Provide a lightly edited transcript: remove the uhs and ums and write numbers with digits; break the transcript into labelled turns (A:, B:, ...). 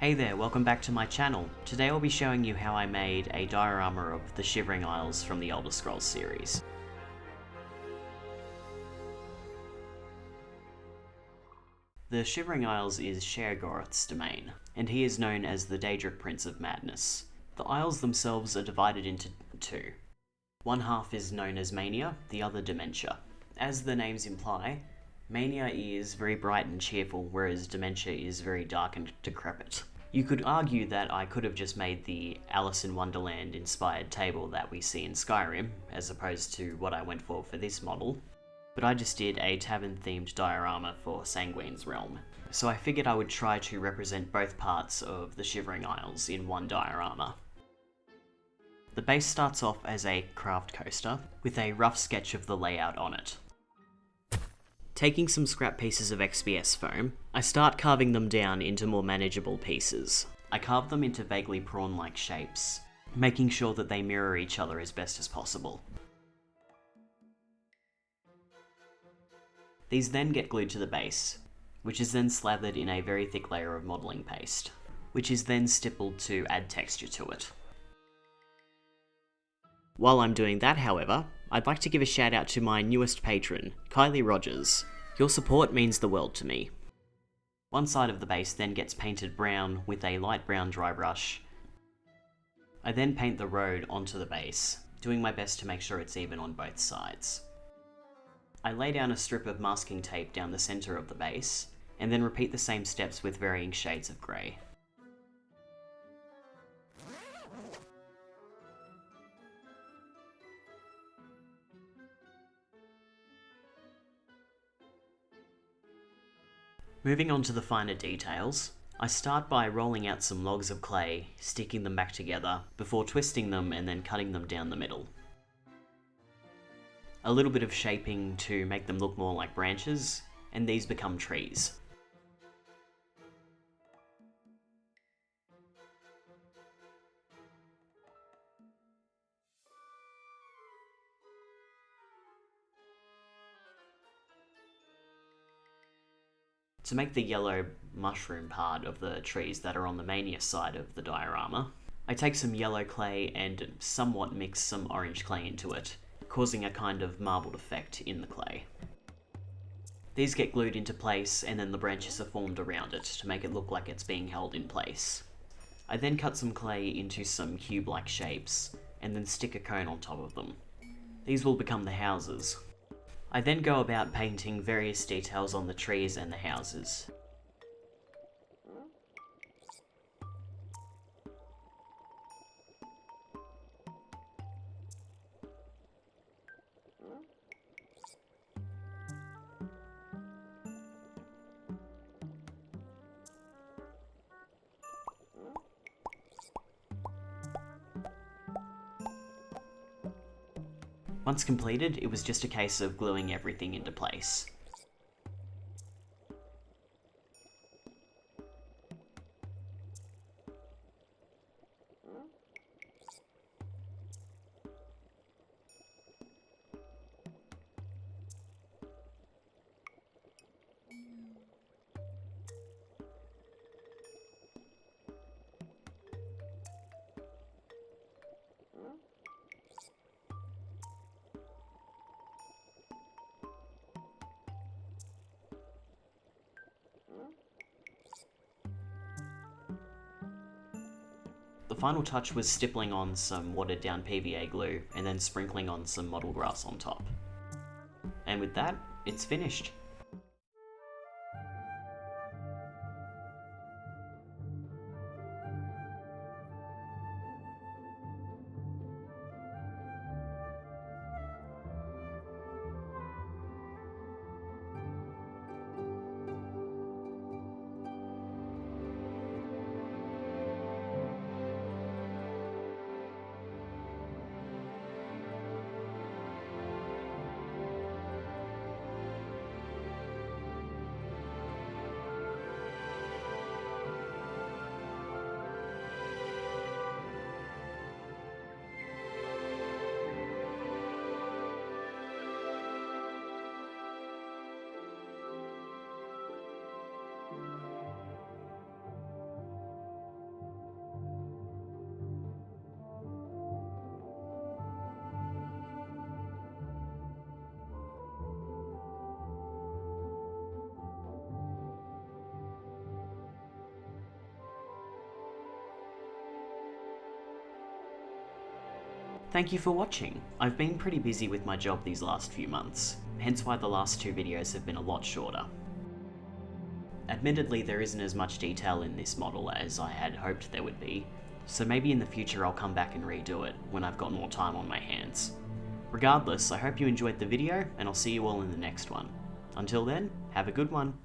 A: Hey there, welcome back to my channel. Today I'll be showing you how I made a diorama of the Shivering Isles from the Elder Scrolls series. The Shivering Isles is Sheogorath's domain, and he is known as the Daedric Prince of Madness. The isles themselves are divided into two. One half is known as Mania, the other Dementia. As the names imply, Mania is very bright and cheerful, whereas Dementia is very dark and decrepit. You could argue that I could have just made the Alice in Wonderland inspired table that we see in Skyrim, as opposed to what I went for this model, but I just did a tavern themed diorama for Sanguine's Realm. So I figured I would try to represent both parts of the Shivering Isles in one diorama. The base starts off as a craft coaster, with a rough sketch of the layout on it. Taking some scrap pieces of XPS foam, I start carving them down into more manageable pieces. I carve them into vaguely prawn-like shapes, making sure that they mirror each other as best as possible. These then get glued to the base, which is then slathered in a very thick layer of modelling paste, which is then stippled to add texture to it. While I'm doing that, however, I'd like to give a shout out to my newest patron, Kylie Rogers. Your support means the world to me. One side of the base then gets painted brown with a light brown dry brush. I then paint the road onto the base, doing my best to make sure it's even on both sides. I lay down a strip of masking tape down the centre of the base, and then repeat the same steps with varying shades of grey. Moving on to the finer details, I start by rolling out some logs of clay, sticking them back together, before twisting them and then cutting them down the middle. A little bit of shaping to make them look more like branches, and these become trees. To make the yellow mushroom part of the trees that are on the Mania side of the diorama, I take some yellow clay and somewhat mix some orange clay into it, causing a kind of marbled effect in the clay. These get glued into place and then the branches are formed around it to make it look like it's being held in place. I then cut some clay into some cube-like shapes and then stick a cone on top of them. These will become the houses. I then go about painting various details on the trees and the houses. Once completed, it was just a case of gluing everything into place. The final touch was stippling on some watered down PVA glue and then sprinkling on some model grass on top. And with that, it's finished. Thank you for watching. I've been pretty busy with my job these last few months, hence why the last 2 videos have been a lot shorter. Admittedly, there isn't as much detail in this model as I had hoped there would be, so maybe in the future I'll come back and redo it when I've got more time on my hands. Regardless, I hope you enjoyed the video, and I'll see you all in the next one. Until then, have a good one.